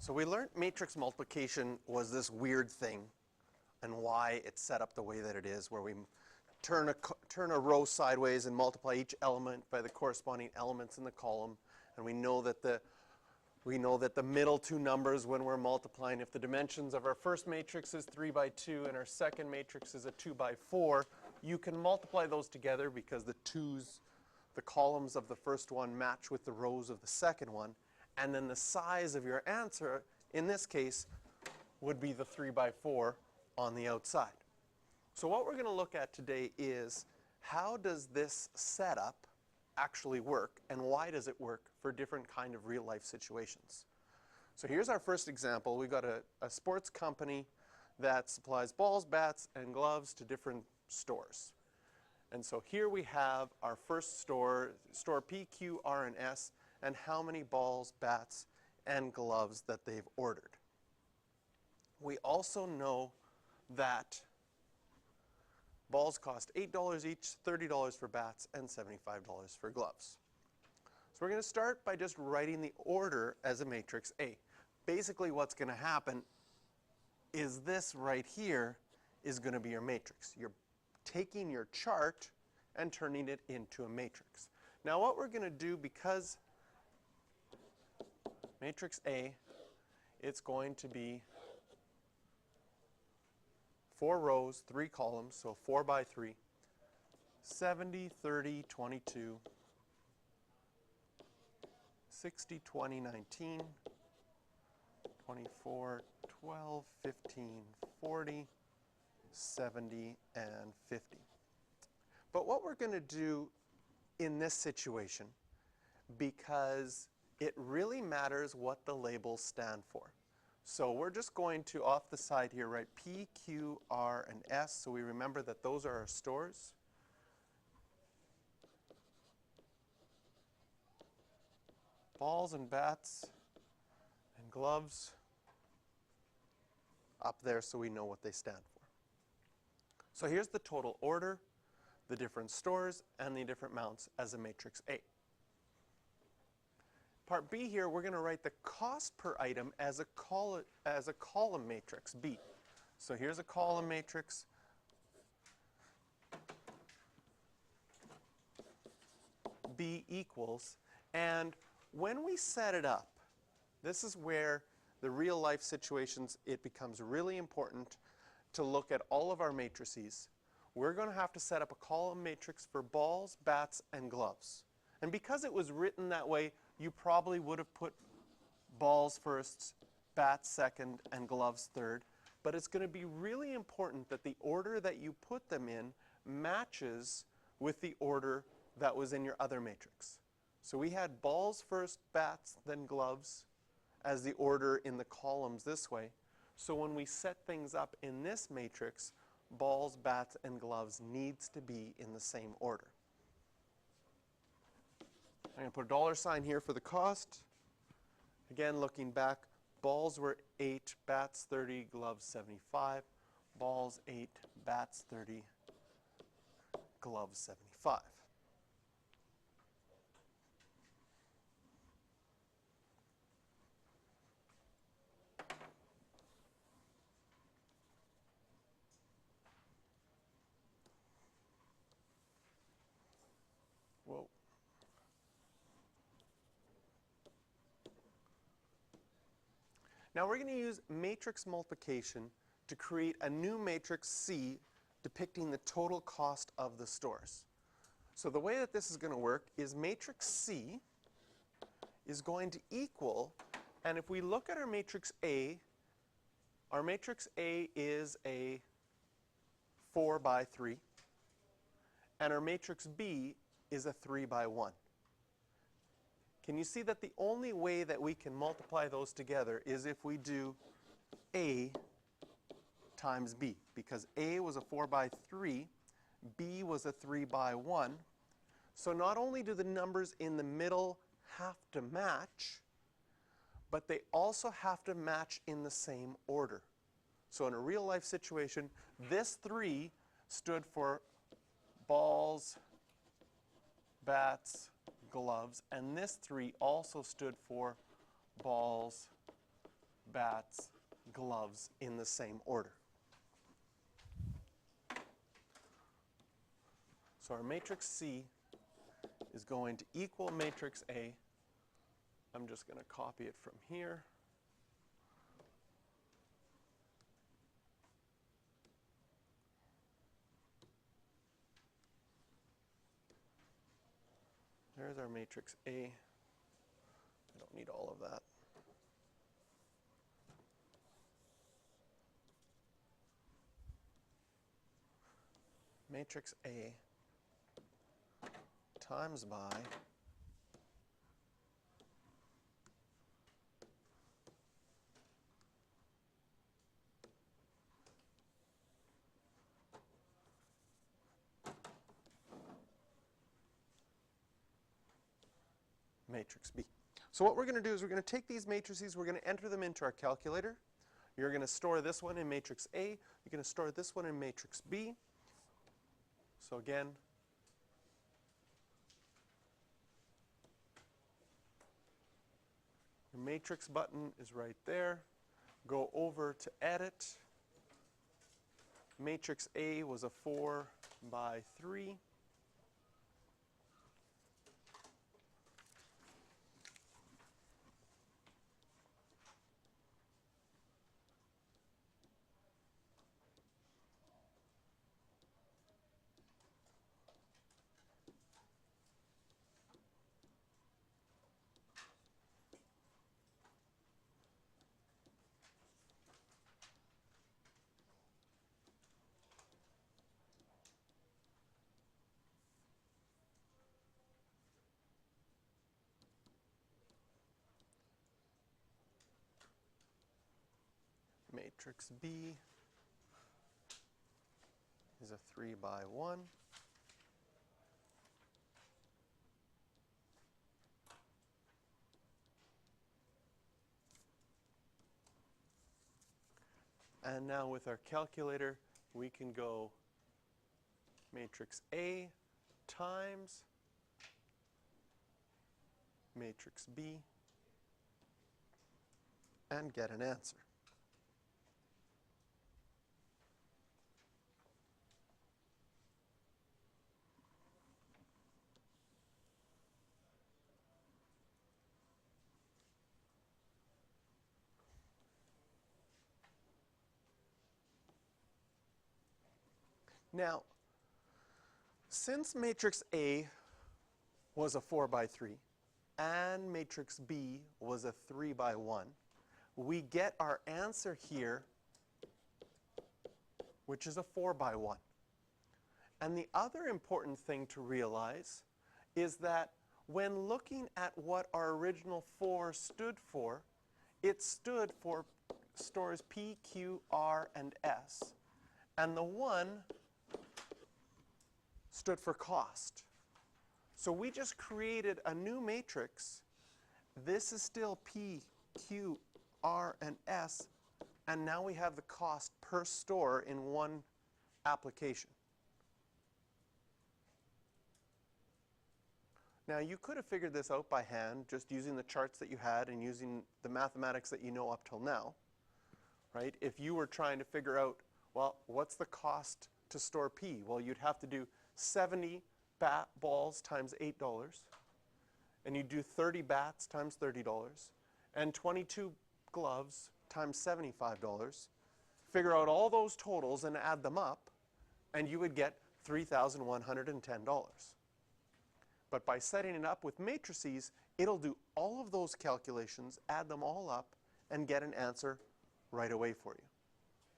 So we learned matrix multiplication was this weird thing and why it's set up the way that it is, where we turn a row sideways and multiply each element by the corresponding elements in the column. And we know that the middle two numbers, when we're multiplying, if the dimensions of our first matrix is 3 by 2 and our second matrix is a 2 by 4, you can multiply those together because the columns of the first one match with the rows of the second one. And then the size of your answer, in this case, would be the 3 by 4 on the outside. So what we're going to look at today is how does this setup actually work, and why does it work for different kind of real life situations. So here's our first example. We've got a sports company that supplies balls, bats, and gloves to different stores. And so here we have our first store P, Q, R, and S, and how many balls, bats, and gloves that they've ordered. We also know that balls cost $8 each, $30 for bats, and $75 for gloves. So we're going to start by just writing the order as a matrix A. Basically what's going to happen is this right here is going to be your matrix. You're taking your chart and turning it into a matrix. Now what we're going to do, because matrix A, it's going to be 4 rows, 3 columns, so 4 by 3, 70, 30, 22, 60, 20, 19, 24, 12, 15, 40, 70, and 50. But what we're going to do in this situation, because it really matters what the labels stand for. So we're just going to, off the side here, write P, Q, R, and S, so we remember that those are our stores. Balls and bats and gloves up there so we know what they stand for. So here's the total order, the different stores, and the different mounts as a matrix A. Part B here, we're going to write the cost per item as a column matrix, B. So here's a column matrix. B equals, and when we set it up, this is where the real life situations, it becomes really important to look at all of our matrices. We're going to have to set up a column matrix for balls, bats, and gloves. And because it was written that way, you probably would have put balls first, bats second, and gloves third. But it's going to be really important that the order that you put them in matches with the order that was in your other matrix. So we had balls first, bats, then gloves as the order in the columns this way. So when we set things up in this matrix, balls, bats, and gloves needs to be in the same order. I'm going to put a dollar sign here for the cost. Again, looking back, balls were 8, bats 30, gloves 75. Balls 8, bats 30, gloves 75. Whoa. Now we're going to use matrix multiplication to create a new matrix C depicting the total cost of the stores. So the way that this is going to work is matrix C is going to equal, and if we look at our matrix A is a 4 by 3, and our matrix B is a 3 by 1. Can you see that the only way that we can multiply those together is if we do A times B, because A was a 4 by 3, B was a 3 by 1. So not only do the numbers in the middle have to match, but they also have to match in the same order. So in a real life situation, this 3 stood for balls, bats, gloves, and this 3 also stood for balls, bats, gloves in the same order. So our matrix C is going to equal matrix A. I'm just going to copy it from here. There's our matrix A. I don't need all of that. Matrix A times by matrix B. So what we're going to do is we're going to take these matrices, we're going to enter them into our calculator. You're going to store this one in matrix A. You're going to store this one in matrix B. So again, your matrix button is right there. Go over to edit. Matrix A was a 4 by 3. Matrix B is a 3 by 1. And now with our calculator, we can go matrix A times matrix B and get an answer. Now, since matrix A was a 4 by 3 and matrix B was a 3 by 1, we get our answer here, which is a 4 by 1. And the other important thing to realize is that when looking at what our original 4 stood for, it stood for stores P, Q, R, and S. And the 1 stood for cost. So we just created a new matrix. This is still P, Q, R, and S, and now we have the cost per store in one application. Now you could have figured this out by hand, just using the charts that you had and using the mathematics that you know up till now, right? If you were trying to figure out, well, what's the cost to store P? Well, you'd have to do 70 bat balls times $8, and you do 30 bats times $30, and 22 gloves times $75. Figure out all those totals and add them up, and you would get $3,110. But by setting it up with matrices, it'll do all of those calculations, add them all up, and get an answer right away for you.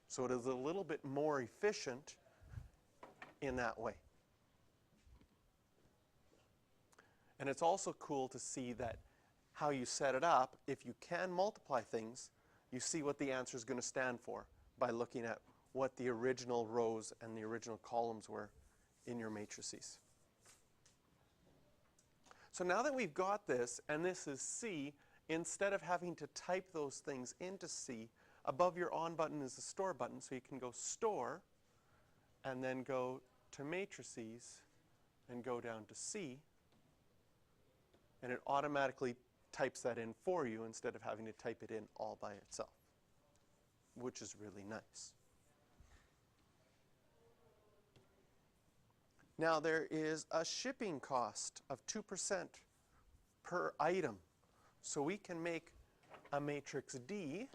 So it is a little bit more efficient in that way. And it's also cool to see that how you set it up, if you can multiply things, you see what the answer is going to stand for by looking at what the original rows and the original columns were in your matrices. So now that we've got this, and this is C, instead of having to type those things into C, above your on button is the store button, so you can go store, and then go to matrices, and go down to C, and it automatically types that in for you instead of having to type it in all by itself. which is really nice. Now there is a shipping cost of 2% per item. So we can make a matrix D,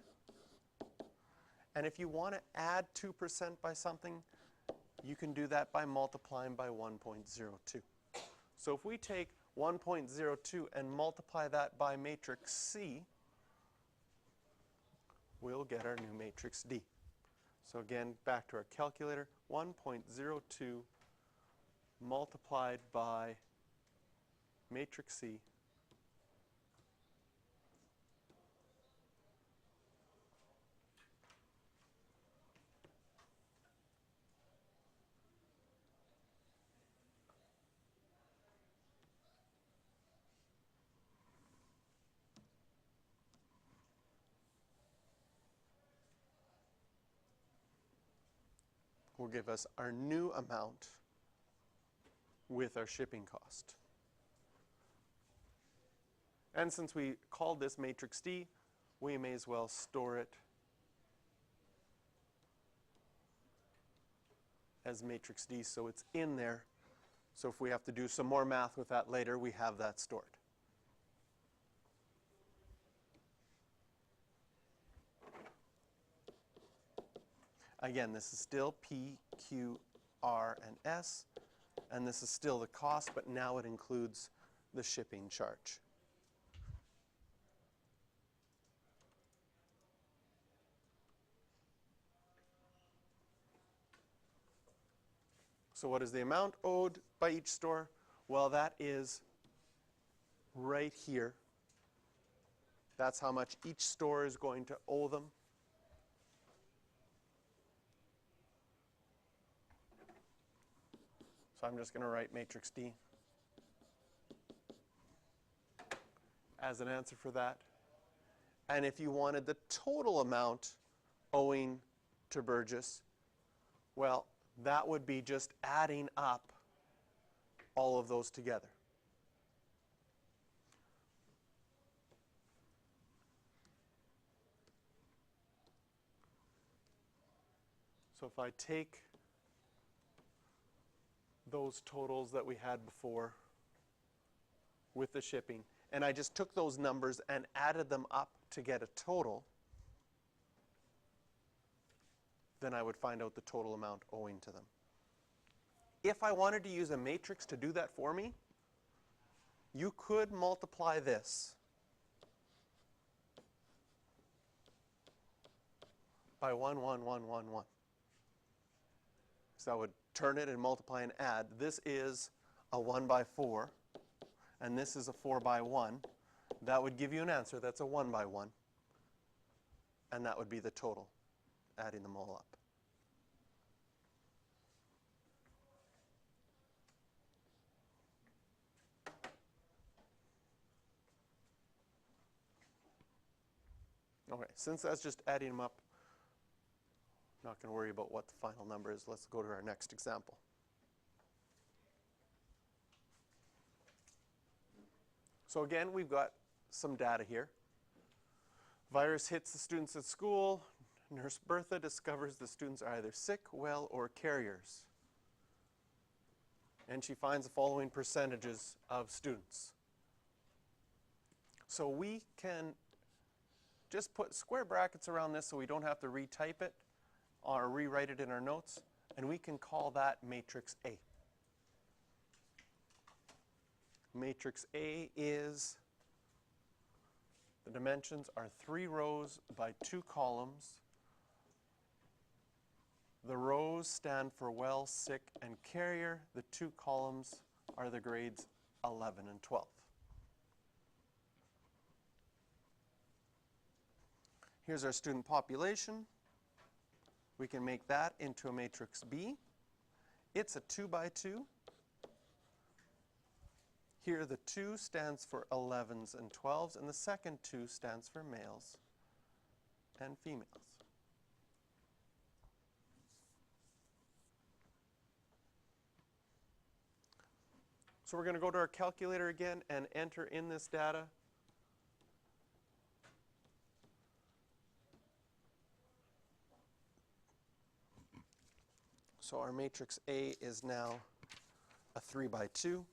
and if you want to add 2% by something, you can do that by multiplying by 1.02. So if we take 1.02 and multiply that by matrix C, we'll get our new matrix D. So again, back to our calculator, 1.02 multiplied by matrix C will give us our new amount with our shipping cost. And since we called this matrix D, we may as well store it as matrix D so it's in there. So if we have to do some more math with that later, we have that stored. Again, this is still P, Q, R, and S, and this is still the cost, but now it includes the shipping charge. So what is the amount owed by each store? Well, that is right here. That's how much each store is going to owe them. So I'm just going to write matrix D as an answer for that. And if you wanted the total amount owing to Burgess, well, that would be just adding up all of those together. So if I take those totals that we had before with the shipping, and I just took those numbers and added them up to get a total, then I would find out the total amount owing to them. If I wanted to use a matrix to do that for me, you could multiply this by 1, 1, 1, 1, 1. So I would turn it and multiply and add. This is a 1 by 4, and this is a 4 by 1. That would give you an answer. That's a 1 by 1. And that would be the total, adding them all up. Okay, since that's just adding them up, I'm not going to worry about what the final number is. Let's go to our next example. So again, we've got some data here. Virus hits the students at school. Nurse Bertha discovers the students are either sick, well, or carriers. And she finds the following percentages of students. So we can just put square brackets around this so we don't have to retype it or rewrite it in our notes, and we can call that matrix A. Matrix A is, the dimensions are 3 rows by 2 columns. The rows stand for well, sick, and carrier. The 2 columns are the grades 11 and 12. Here's our student population. We can make that into a matrix B. It's a 2 by 2. Here the 2 stands for 11s and 12s, and the second 2 stands for males and females. So we're going to go to our calculator again and enter in this data. So our matrix A is now a 3 by 2.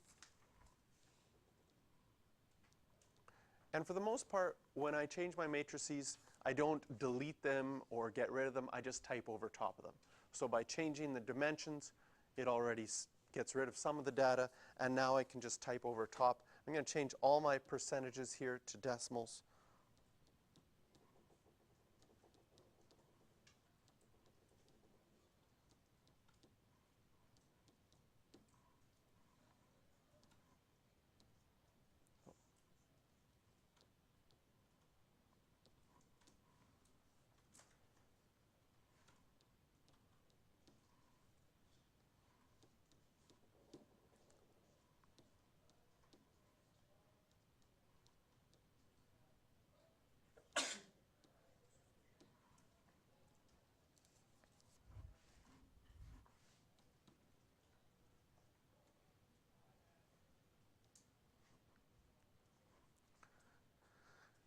And for the most part, when I change my matrices, I don't delete them or get rid of them. I just type over top of them. So by changing the dimensions, it already gets rid of some of the data. And now I can just type over top. I'm going to change all my percentages here to decimals.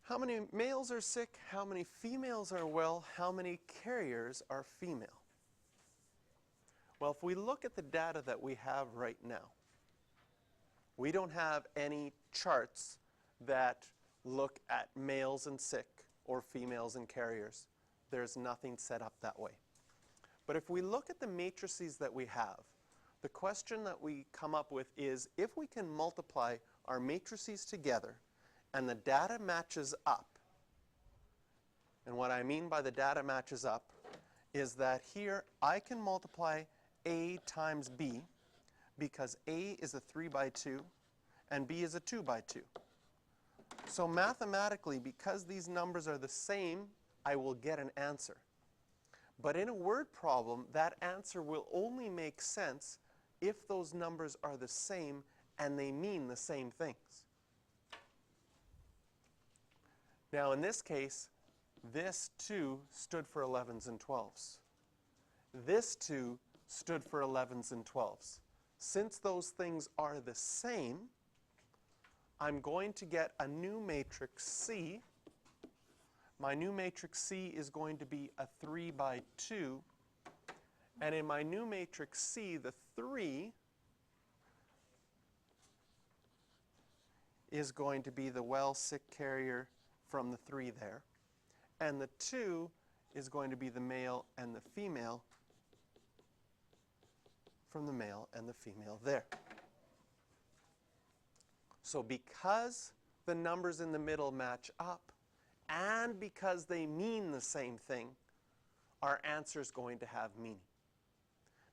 How many males are sick? How many females are well? How many carriers are female? Well, if we look at the data that we have right now, we don't have any charts that look at males and sick or females and carriers. There's nothing set up that way. But if we look at the matrices that we have, the question that we come up with is if we can multiply our matrices together and the data matches up, and what I mean by the data matches up is that here I can multiply A times B because A is a 3 by 2 and B is a 2 by 2. So mathematically, because these numbers are the same, I will get an answer. But in a word problem, that answer will only make sense if those numbers are the same and they mean the same things. Now in this case, this 2 stood for 11s and 12s. This 2 stood for 11s and 12s. Since those things are the same, I'm going to get a new matrix C. My new matrix C is going to be a 3 by 2. And in my new matrix C, the 3 is going to be the well-sick carrier from the 3 there. And the 2 is going to be the male and the female from the male and the female there. So because the numbers in the middle match up, and because they mean the same thing, our answer is going to have meaning.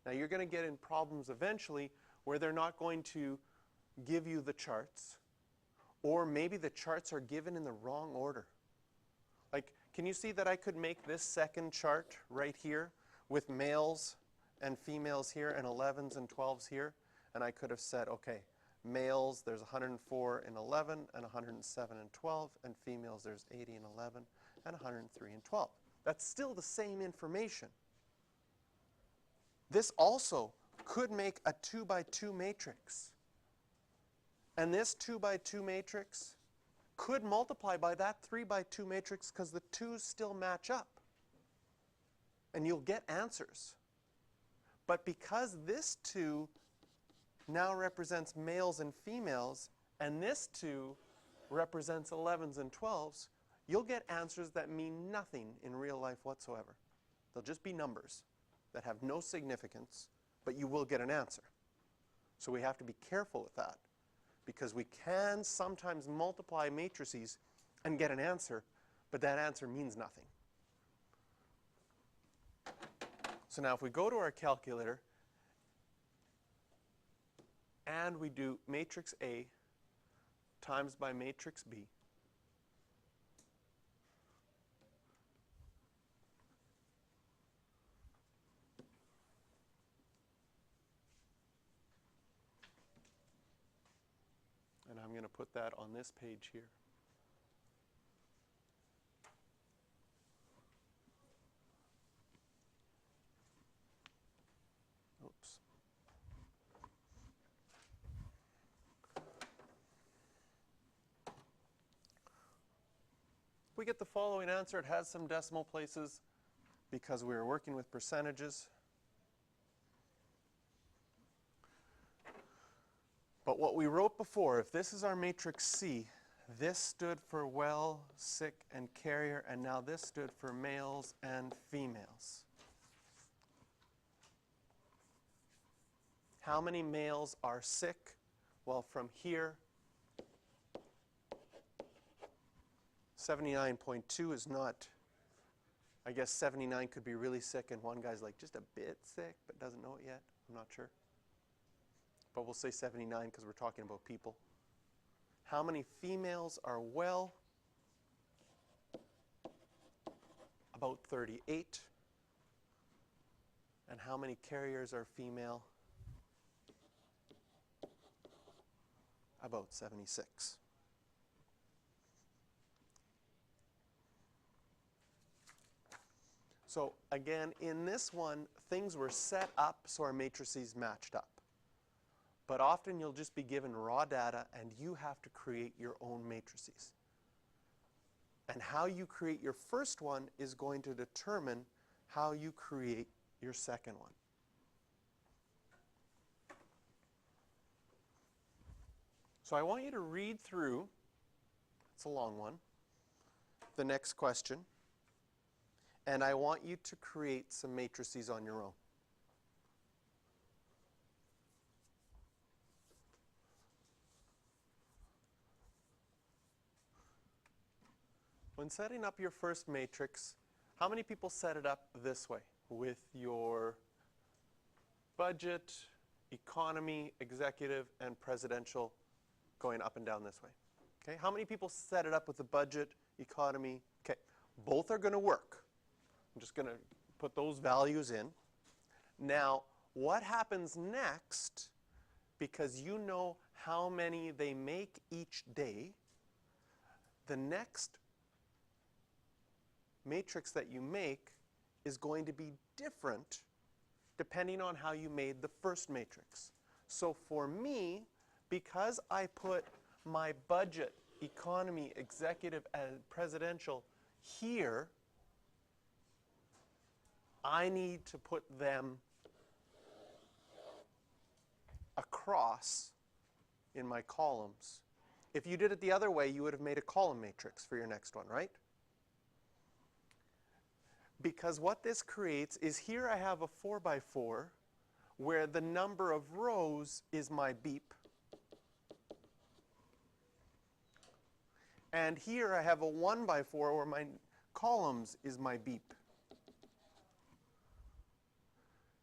Now you're going to get in problems eventually where they're not going to give you the charts, or maybe the charts are given in the wrong order. Like, can you see that I could make this second chart right here with males and females here and 11s and 12s here? And I could have said, okay, males, there's 104 in 11 and 107 in 12, and females, there's 80 in 11 and 103 in 12. That's still the same information. This also could make a 2 by 2 matrix. And this 2 by 2 matrix could multiply by that 3 by 2 matrix because the 2's still match up. And you'll get answers. But because this 2 now represents males and females, and this 2 represents 11s and 12s, you'll get answers that mean nothing in real life whatsoever. They'll just be numbers that have no significance, but you will get an answer. So we have to be careful with that, because we can sometimes multiply matrices and get an answer, but that answer means nothing. So now if we go to our calculator and we do matrix A times by matrix B, and I'm going to put that on this page here. Oops. We get the following answer. It has some decimal places because we were working with percentages. But what we wrote before, if this is our matrix C, this stood for well, sick, and carrier, and now this stood for males and females. How many males are sick? Well, from here, 79.2 is not, I guess 79 could be really sick, and one guy's like just a bit sick, but doesn't know it yet. I'm not sure. But we'll say 79 because we're talking about people. How many females are well? About 38. And how many carriers are female? About 76. So again, in this one, things were set up so our matrices matched up. But often you'll just be given raw data and you have to create your own matrices. And how you create your first one is going to determine how you create your second one. So I want you to read through, it's a long one, the next question. And I want you to create some matrices on your own. When setting up your first matrix, how many people set it up this way with your budget, economy, executive, and presidential going up and down this way? Okay, how many people set it up with the budget, economy? Okay, both are going to work. I'm just going to put those values in. Now, what happens next, because you know how many they make each day, the next matrix that you make is going to be different depending on how you made the first matrix. So for me, because I put my budget, economy, executive, and presidential here, I need to put them across in my columns. If you did it the other way, you would have made a column matrix for your next one, right? Because what this creates is here I have a 4x4 where the number of rows is my beep. And here I have a 1x4 where my columns is my beep.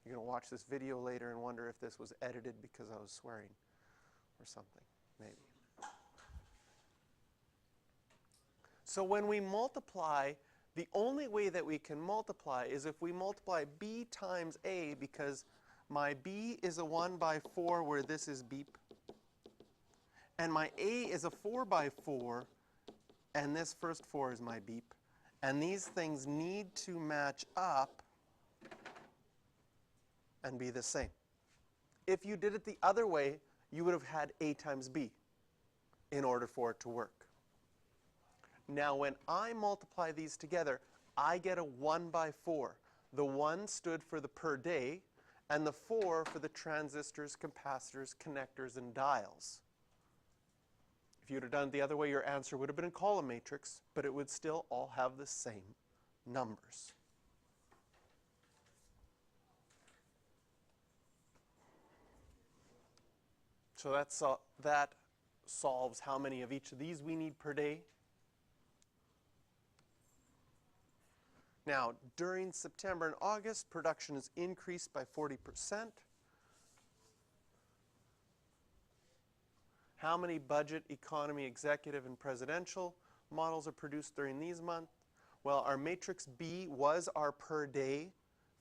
You're going to watch this video later and wonder if this was edited because I was swearing or something, maybe. So when we multiply, the only way that we can multiply is if we multiply b times a, because my b is a 1x4 where this is beep, and my a is a 4x4, and this first 4 is my beep. And these things need to match up and be the same. If you did it the other way, you would have had a times b in order for it to work. Now when I multiply these together, I get a 1x4. The 1 stood for the per day, and the 4 for the transistors, capacitors, connectors, and diodes. If you would have done it the other way, your answer would have been a column matrix, but it would still all have the same numbers. So that solves how many of each of these we need per day. Now, during September and August, production is increased by 40%. How many budget, economy, executive, and presidential models are produced during these months? Well, our matrix B was our per day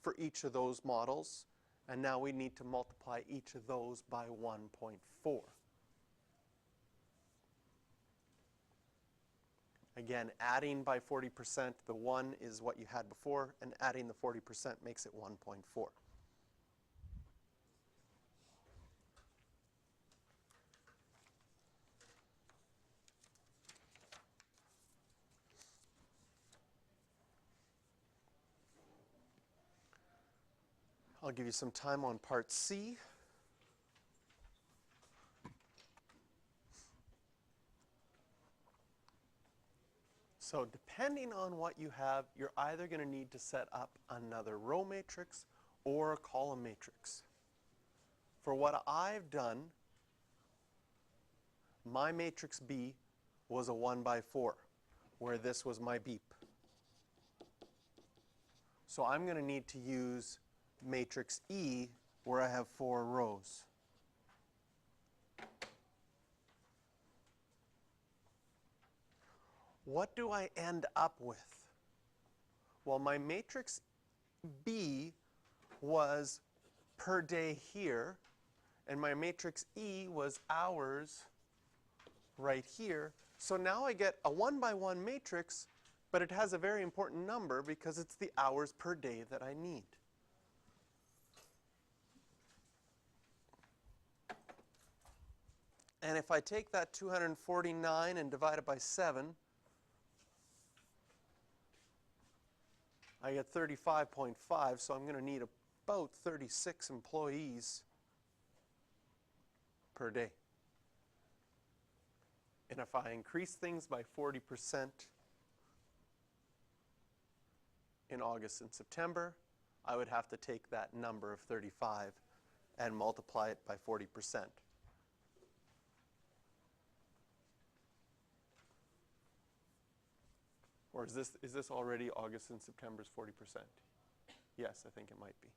for each of those models. And now we need to multiply each of those by 1.4. Again, adding by 40%, the 1 is what you had before, and adding the 40% makes it 1.4. I'll give you some time on part C. So depending on what you have, you're either going to need to set up another row matrix or a column matrix. For what I've done, my matrix B was a 1 by 4, where this was my beep. So I'm going to need to use matrix E, where I have 4 rows. What do I end up with? Well, my matrix B was per day here, and my matrix E was hours right here. So now I get a 1 by 1 matrix, but it has a very important number because it's the hours per day that I need. And if I take that 249 and divide it by 7, I get 35.5, so I'm going to need about 36 employees per day. And if I increase things by 40% in August and September, I would have to take that number of 35 and multiply it by 40%. Or is this already August and September's 40%? Yes, I think it might be.